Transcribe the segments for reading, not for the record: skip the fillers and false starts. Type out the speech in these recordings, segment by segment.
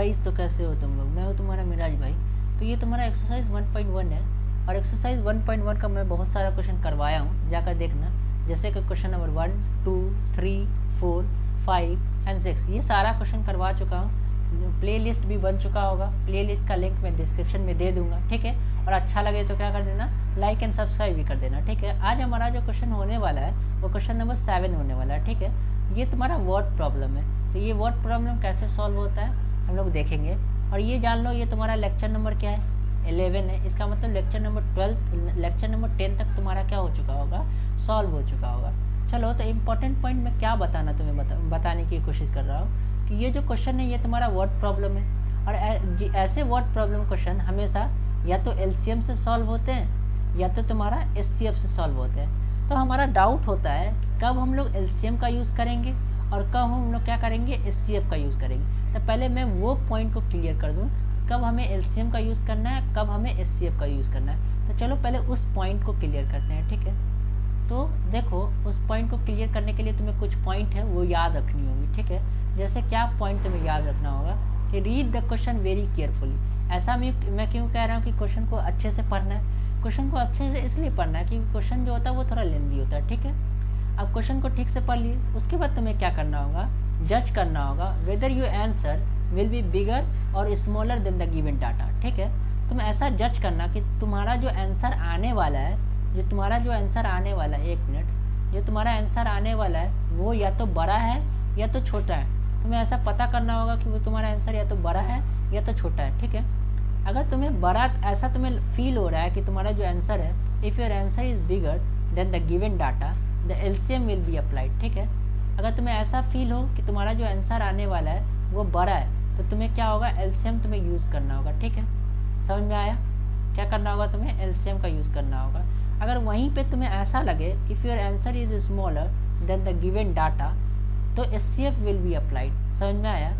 Guys, तो कैसे हो तुम लोग। मैं हूँ तुम्हारा मिराज भाई। तो ये तुम्हारा एक्सरसाइज 1.1 है और एक्सरसाइज 1.1 का मैं बहुत सारा क्वेश्चन करवाया हूँ, जाकर देखना। जैसे कि क्वेश्चन नंबर 1, 2, 3, 4, 5 एंड 6 ये सारा क्वेश्चन करवा चुका हूँ। प्ले लिस्ट भी बन चुका होगा, प्ले लिस्ट का लिंक मैं डिस्क्रिप्शन में दे दूंगा, ठीक है। और अच्छा लगे तो क्या कर देना, लाइक एंड सब्सक्राइब भी कर देना, ठीक है। आज हमारा जो क्वेश्चन होने वाला है वो क्वेश्चन नंबर 7 होने वाला है, ठीक है। ये तुम्हारा वर्ड प्रॉब्लम है। तो ये वर्ड प्रॉब्लम कैसे सॉल्व होता है हम लोग देखेंगे। और ये जान लो, ये तुम्हारा लेक्चर नंबर क्या है, 11 है। इसका मतलब लेक्चर नंबर 12, लेक्चर नंबर 10 तक तुम्हारा क्या हो चुका होगा, सॉल्व हो चुका होगा। चलो, तो इम्पोर्टेंट पॉइंट मैं क्या बताना तुम्हें बताने की कोशिश कर रहा हूँ कि ये जो क्वेश्चन है ये तुम्हारा वर्ड प्रॉब्लम है। और ऐसे वर्ड प्रॉब्लम क्वेश्चन हमेशा या तो एलसीएम से सॉल्व होते हैं या तो तुम्हारा एचसीएफ से सॉल्व होते हैं। तो हमारा डाउट होता है कब हम लोग एलसीएम का यूज़ करेंगे और कब हम लोग क्या करेंगे, एचसीएफ का यूज़ करेंगे। तो पहले मैं वो पॉइंट को क्लियर कर दूँ, कब हमें एलसीएम का यूज़ करना है, कब हमें एचसीएफ का यूज़ करना है। तो चलो पहले उस पॉइंट को क्लियर करते हैं, ठीक है। तो देखो, उस पॉइंट को क्लियर करने के लिए तुम्हें कुछ पॉइंट है वो याद रखनी होगी, ठीक है। जैसे क्या पॉइंट तुम्हें याद रखना होगा कि read the question very carefully. ऐसा मैं क्यों कह रहा हूँ कि क्वेश्चन को अच्छे से पढ़ना है। क्वेश्चन को अच्छे से इसलिए पढ़ना है क्योंकि क्वेश्चन जो होता है वो थोड़ा लेंदी होता है, ठीक है। अब क्वेश्चन को ठीक से पढ़ लिए, उसके बाद तुम्हें क्या करना होगा, जज करना होगा whether your answer will be bigger और smaller than the given data, ठीक है। तुम ऐसा जज करना कि तुम्हारा जो आंसर आने वाला है, जो तुम्हारा जो आंसर आने वाला है, एक मिनट, जो तुम्हारा आंसर आने वाला है वो या तो बड़ा है या तो छोटा है। तुम्हें ऐसा पता करना होगा कि वो तुम्हारा आंसर या तो बड़ा है या तो छोटा है, ठीक है। अगर तुम्हें बड़ा, ऐसा तुम्हें फील हो रहा है कि तुम्हारा जो आंसर है, if your answer is bigger than the given data the LCM will be applied, ठीक है। अगर तुम्हें ऐसा फील हो कि तुम्हारा जो आंसर आने वाला है वो बड़ा है तो तुम्हें क्या होगा, एलसीएम तुम्हें यूज़ करना होगा, ठीक है। समझ में आया, क्या करना होगा, तुम्हें एलसीएम का यूज़ करना होगा। अगर वहीं पे तुम्हें ऐसा लगे if your answer is smaller than the given data तो एचसीएफ विल बी अप्लाइड। समझ में आया।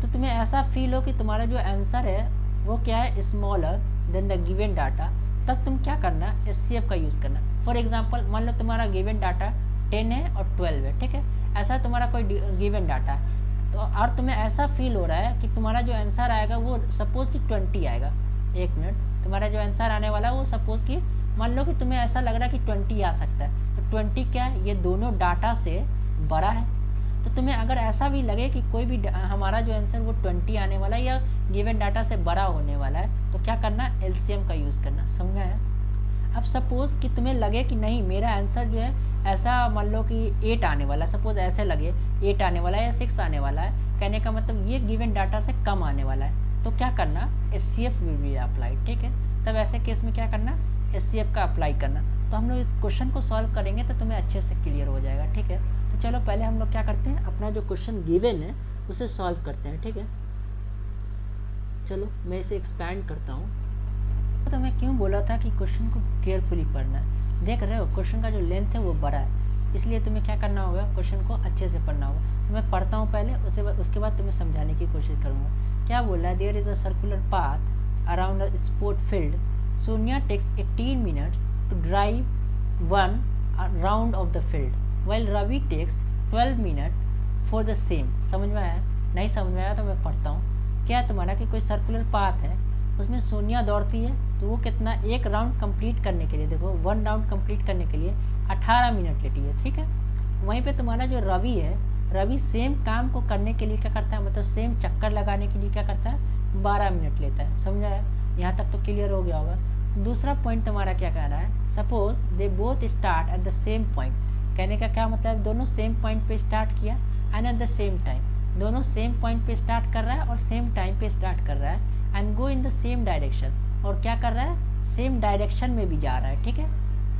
तो तुम्हें ऐसा फील हो कि तुम्हारा जो आंसर है वो क्या है, smaller than the given data, तब तुम क्या करना, एचसीएफ का यूज़ करना। फॉर एग्जांपल, मान लो तुम्हारा गिवन डाटा 10 है और 12 है, ठीक है। ऐसा तुम्हारा कोई गिवन डाटा है तो, और तुम्हें ऐसा फील हो रहा है कि तुम्हारा जो आंसर आएगा वो सपोज कि 20 आएगा। एक मिनट, तुम्हारा जो आंसर आने वाला है वो सपोज कि, मान लो कि तुम्हें ऐसा लग रहा है कि 20 आ सकता है। तो 20 क्या है, ये दोनों डाटा से बड़ा है। तो तुम्हें अगर ऐसा भी लगे कि कोई भी हमारा जो आंसर वो 20 आने वाला है या गिवन डाटा से बड़ा होने वाला है, तो क्या करना, एलसीएम का यूज़ करना। समझा है। अब सपोज़ कि तुम्हें लगे कि नहीं, मेरा आंसर जो है ऐसा, मान लो कि 8 आने वाला है, सपोज़ ऐसे लगे 8 आने वाला है या 6 आने वाला है, कहने का मतलब ये गिवन डाटा से कम आने वाला है, तो क्या करना, एचसीएफ विल बी अप्लाइड, ठीक है। तब ऐसे केस में क्या करना, एचसीएफ का अप्लाई करना। तो हम लोग इस क्वेश्चन को सॉल्व करेंगे तो तुम्हें अच्छे से क्लियर हो जाएगा, ठीक है। तो चलो पहले हम लोग क्या करते हैं, अपना जो क्वेश्चन गिवन है उसे सॉल्व करते हैं, ठीक है। चलो मैं इसे एक्सपैंड करता हूँ। तो मैं क्यों बोला था कि क्वेश्चन को केयरफुली पढ़ना है। देख रहे हो, क्वेश्चन का जो लेंथ है वो बड़ा है, इसलिए तुम्हें क्या करना होगा, क्वेश्चन को अच्छे से पढ़ना होगा। तो मैं पढ़ता हूँ पहले, उसके बाद तुम्हें समझाने की कोशिश करूँगा। क्या बोला, there is a circular path around a sport field, Sonia takes 18 minutes to drive 1 round of the field while Ravi takes 12 minute for the same. समझ में आया, नहीं समझ में आया तो मैं पढ़ता हूँ। क्या तुम्हारा कि कोई सर्कुलर पाथ है, उसमें सोनिया दौड़ती है तो वो कितना, एक राउंड कंप्लीट करने के लिए, देखो 1 राउंड कंप्लीट करने के लिए 18 मिनट लेती है, ठीक है। वहीं पे तुम्हारा जो रवि है, रवि सेम काम को करने के लिए क्या करता है, मतलब सेम चक्कर लगाने के लिए क्या करता है, 12 मिनट लेता है। समझा है, यहाँ तक तो क्लियर हो गया होगा। दूसरा पॉइंट तुम्हारा क्या कह रहा है, suppose they both start at the same point. कहने का क्या मतलब, दोनों सेम पॉइंट पे स्टार्ट किया and eight the same time, दोनों सेम पॉइंट पे स्टार्ट कर रहा है और सेम टाइम पे स्टार्ट कर रहा है, and go in the same direction, और क्या कर रहा है, सेम डायरेक्शन में भी जा रहा है, ठीक है।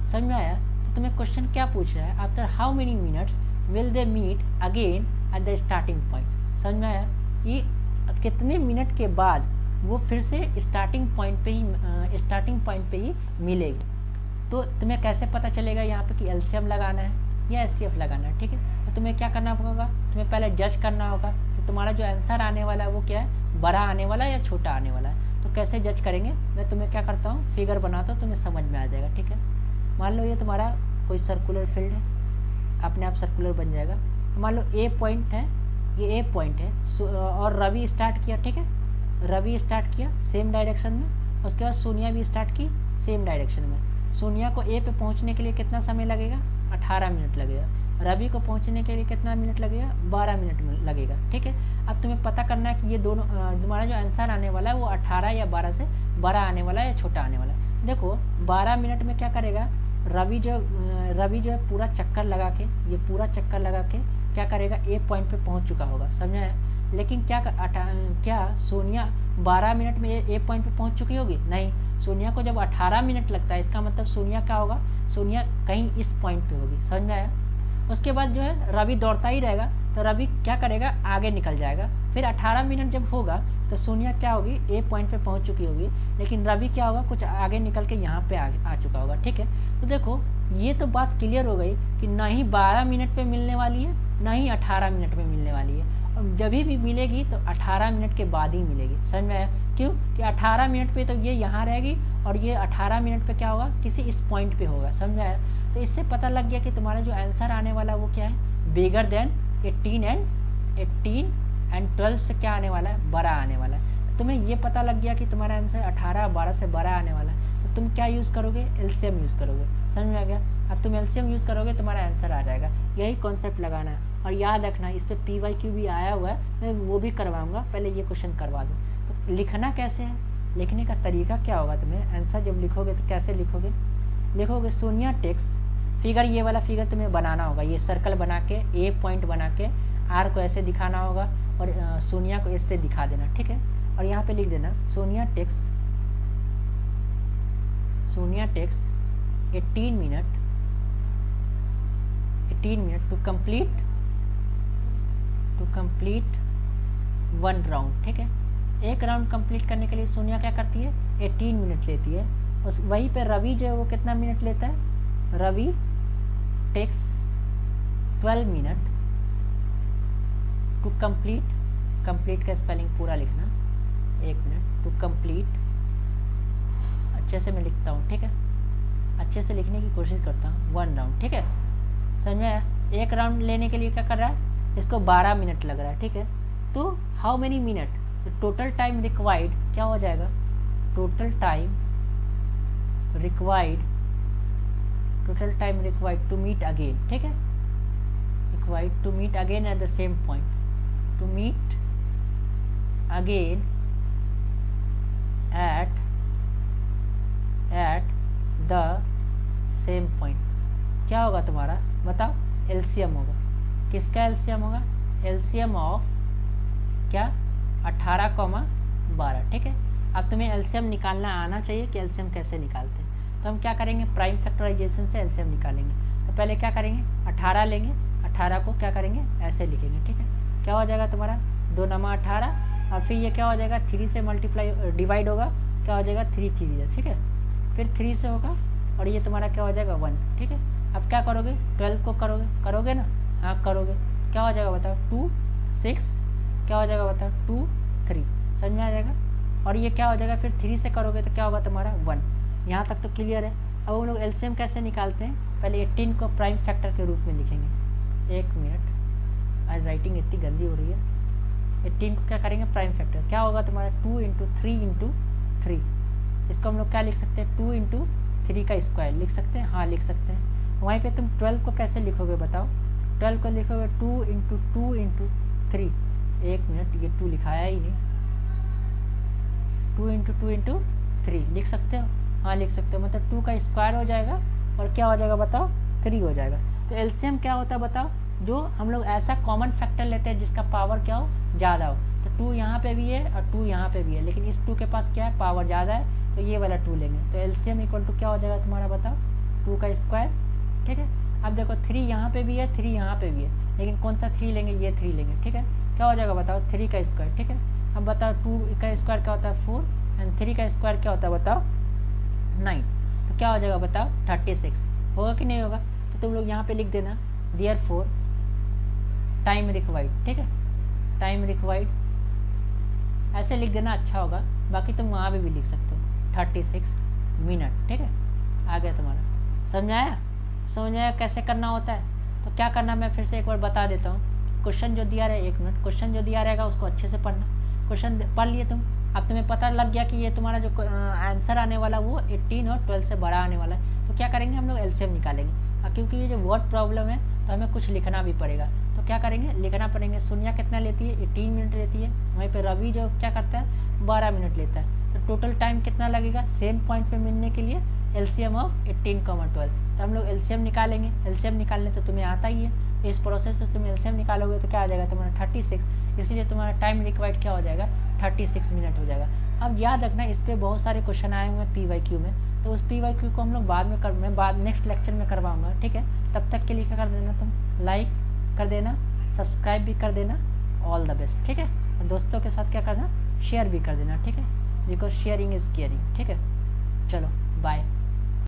समझ में आया। तो तुम्हें क्वेश्चन क्या पूछ रहा है, after how many minutes will they meet again at the starting point. समझ में आया, ये कितने मिनट के बाद वो फिर से स्टार्टिंग पॉइंट पे ही मिलेगी। तो तुम्हें कैसे पता चलेगा यहाँ पे कि एलसीएम लगाना है या एचसीएफ लगाना है, ठीक है। तो तुम्हें क्या करना होगा, तुम्हें पहले जज करना होगा कि तुम्हारा जो आंसर आने वाला है वो क्या है, बड़ा आने वाला है या छोटा आने वाला है। तो कैसे जज करेंगे, मैं तुम्हें क्या करता हूँ, फिगर बनाता हूँ, तुम्हें समझ में आ जाएगा, ठीक है। मान लो ये तुम्हारा कोई सर्कुलर फील्ड है, अपने आप सर्कुलर बन जाएगा। मान लो ए पॉइंट है, ये ए पॉइंट है और रवि स्टार्ट किया, ठीक है। रवि स्टार्ट किया सेम डायरेक्शन में, उसके बाद सोनिया भी स्टार्ट की सेम डायरेक्शन में। सोनिया को ए पे पहुंचने के लिए कितना समय लगेगा? 18 मिनट लगेगा। रवि को पहुंचने के लिए कितना मिनट लगेगा? 12 मिनट लगेगा। ठीक है, अब तुम्हें पता करना है कि ये दोनों तुम्हारा जो आंसर आने वाला है वो 18 या 12 से बड़ा आने वाला है या छोटा आने वाला है। देखो 12 मिनट में क्या करेगा रवि जो है पूरा चक्कर लगा के, ये पूरा चक्कर लगा के क्या करेगा, ए पॉइंट पे पहुंच चुका होगा, समझा है। लेकिन क्या सोनिया 12 मिनट में ए पॉइंट पे पहुंच चुकी होगी? नहीं, सोनिया को जब 18 मिनट लगता है, इसका मतलब सोनिया क्या होगा, सोनिया कहीं इस पॉइंट पे होगी, समझ में आया। उसके बाद जो है रवि दौड़ता ही रहेगा, तो रवि क्या करेगा, आगे निकल जाएगा। फिर 18 मिनट जब होगा तो सोनिया क्या होगी, ए पॉइंट पे पहुंच चुकी होगी, लेकिन रवि क्या होगा, कुछ आगे निकल के यहाँ पे आ चुका होगा। ठीक है, तो देखो ये तो बात क्लियर हो गई कि ना ही 12 मिनट पे मिलने वाली है, ना ही 18 मिनट में मिलने वाली है। और जब भी मिलेगी तो 18 मिनट के बाद ही मिलेगी, समझ में आया। क्यों कि 18 मिनट पे तो ये यहाँ रहेगी और ये 18 मिनट पे क्या होगा, किसी इस पॉइंट पे होगा, समझ में आया। तो इससे पता लग गया कि तुम्हारा जो आंसर आने वाला वो क्या है, बिगर देन 18 एंड 12 से क्या आने वाला है, बड़ा आने वाला है। तो तुम्हें ये पता लग गया कि तुम्हारा आंसर 18 12 से बड़ा आने वाला है, तो तुम क्या यूज़ करोगे, एलसीएम यूज़ करोगे, समझ में आ गया। अब तुम एलसीएम यूज़ करोगे, तुम्हारा आंसर आ जाएगा। यही कॉन्सेप्ट लगाना है और याद रखना इस पर PYQ भी आया हुआ है, मैं वो भी करवाऊँगा, पहले ये क्वेश्चन करवा दूँ। तो लिखना कैसे है, लिखने का तरीका क्या होगा, तुम्हें आंसर जब लिखोगे तो कैसे लिखोगे सोनिया टेक्स फिगर, ये वाला फिगर तुम्हें बनाना होगा, ये सर्कल बना के ए पॉइंट बना के आर को ऐसे दिखाना होगा और सोनिया को इससे दिखा देना। ठीक है, और यहाँ पे लिख देना Sonia takes 18 minute to complete 1 round. ठीक है, एक राउंड कंप्लीट करने के लिए सोनिया क्या करती है, 18 मिनट लेती है। उस वहीं पे रवि जो है वो कितना मिनट लेता है, Ravi takes 12 minute to complete का स्पेलिंग पूरा लिखना, 1 मिनट टू कंप्लीट, अच्छे से मैं लिखता हूँ, ठीक है, अच्छे से लिखने की कोशिश करता हूँ, 1 राउंड। ठीक है, समझ में आया। एक राउंड लेने के लिए क्या कर रहा है, इसको 12 मिनट लग रहा है। ठीक है, तो how many minute, total time required क्या हो जाएगा, total time required to meet again. ठीक है, required to meet again at the same point, to meet again at the same point. क्या होगा तुम्हारा, बताओ, एलसीएम होगा, किसका एलसीएम होगा, एलसीएम ऑफ क्या, 18,12। ठीक है, अब तुम्हें एलसीएम निकालना आना चाहिए कि एलसीएम कैसे निकालते हैं। तो हम क्या करेंगे, प्राइम फैक्टराइजेशन से एलसीएम निकालेंगे। तो पहले क्या करेंगे, 18 लेंगे, 18 को क्या करेंगे, ऐसे लिखेंगे। ठीक है, क्या हो जाएगा तुम्हारा 2 नमा 18, और फिर ये क्या हो जाएगा 3 से मल्टीप्लाई डिवाइड होगा, क्या हो जाएगा 3 3। ठीक है, फिर 3 से होगा और ये तुम्हारा क्या हो जाएगा 1। ठीक है, अब क्या करोगे, 12 को करोगे ना, हाँ करोगे, क्या हो जाएगा बताओ 2 6, क्या हो जाएगा बताओ 2 3, समझ में आ जाएगा। और ये क्या हो जाएगा, फिर 3 से करोगे तो क्या होगा तुम्हारा 1। यहाँ तक तो क्लियर है। अब हम लोग एलसीएम कैसे निकालते हैं, पहले 18 को प्राइम फैक्टर के रूप में लिखेंगे। 1 मिनट, आज राइटिंग इतनी गंदी हो रही है। 18 को क्या करेंगे, प्राइम फैक्टर, क्या होगा तुम्हारा 2 × 3 × 3। इसको हम लोग क्या लिख सकते हैं, 2 × 3 का स्क्वायर लिख सकते हैं, हाँ लिख सकते हैं। वहीं पे तुम 12 को कैसे लिखोगे बताओ, 12 को लिखोगे 2 × 2 × 3। 1 मिनट, ये 2 लिखाया ही नहीं, 2 × 2 × 3 लिख सकते हो, हाँ लिख सकते हो, मतलब 2 का स्क्वायर हो जाएगा और क्या हो जाएगा बताओ 3 हो जाएगा। तो एलसीएम क्या होता है बताओ, जो हम लोग ऐसा कॉमन फैक्टर लेते हैं जिसका पावर क्या हो, ज़्यादा हो। तो 2 यहाँ पे भी है और 2 यहाँ पे भी है, लेकिन इस 2 के पास क्या है, पावर ज़्यादा है, तो ये वाला 2 लेंगे। तो एलसीएम इक्वल टू क्या हो जाएगा तुम्हारा बताओ, 2 का स्क्वायर। ठीक है, अब देखो 3 यहाँ पे भी है, 3 यहाँ पे भी है, लेकिन कौन सा 3 लेंगे, ये 3 लेंगे। ठीक है, क्या हो जाएगा बताओ 3 का स्क्वायर। ठीक है, अब बताओ 2 का स्क्वायर क्या होता है 4 एंड 3 का स्क्वायर क्या होता है बताओ 9। तो क्या हो जाएगा बताओ 36, होगा कि नहीं होगा। तो तुम लोग यहाँ पे लिख देना देयरफॉर टाइम रिक्वायर्ड। ठीक है, टाइम रिक्वायर्ड ऐसे लिख देना, अच्छा होगा। बाकी तुम वहाँ पे भी लिख सकते हो 36 मिनट। ठीक है, आ गया तुम्हारा, समझ में आया कैसे करना होता है। तो क्या करना, मैं फिर से एक बार बता देता हूँ। क्वेश्चन जो दिया रहे, 1 मिनट, क्वेश्चन जो दिया रहेगा उसको अच्छे से पढ़ना। क्वेश्चन पढ़ लिए तुम, अब तुम्हें पता लग गया कि ये तुम्हारा जो आंसर आने वाला वो 18 और 12 से बड़ा आने वाला है। तो क्या करेंगे, हम लोग एलसीएम निकालेंगे। और क्योंकि ये जो वर्ड प्रॉब्लम है तो हमें कुछ लिखना भी पड़ेगा, तो क्या करेंगे, लिखना पड़ेंगे। सोनिया कितना लेती है, 18 मिनट लेती है। वहीं पे रवि जो क्या करता है, 12 मिनट लेता है। तो टोटल टाइम कितना लगेगा सेम पॉइंट पे मिलने के लिए, एलसीएम ऑफ 18, 12। तो हम लोग एलसीएम निकालेंगे। एलसीएम निकालने तो तुम्हें आता ही है, इस प्रोसेस से तुम एलसीएम निकालोगे तो क्या आ जाएगा तुम्हारा 36, इसलिए तुम्हारा टाइम रिक्वायर्ड क्या हो जाएगा, 36 मिनट हो जाएगा। अब याद रखना, इस पर बहुत सारे क्वेश्चन आए हुए हैं PYQ में, तो उस PYQ को हम लोग बाद नेक्स्ट लेक्चर में करवाऊंगा, ठीक है। तब तक के लिए क्या कर देना, तुम लाइक कर देना, सब्सक्राइब भी कर देना। ऑल द बेस्ट, ठीक है। और दोस्तों के साथ क्या करना, शेयर भी कर देना, ठीक है, बिकॉज शेयरिंग इज़ केयरिंग, ठीक है। चलो बाय।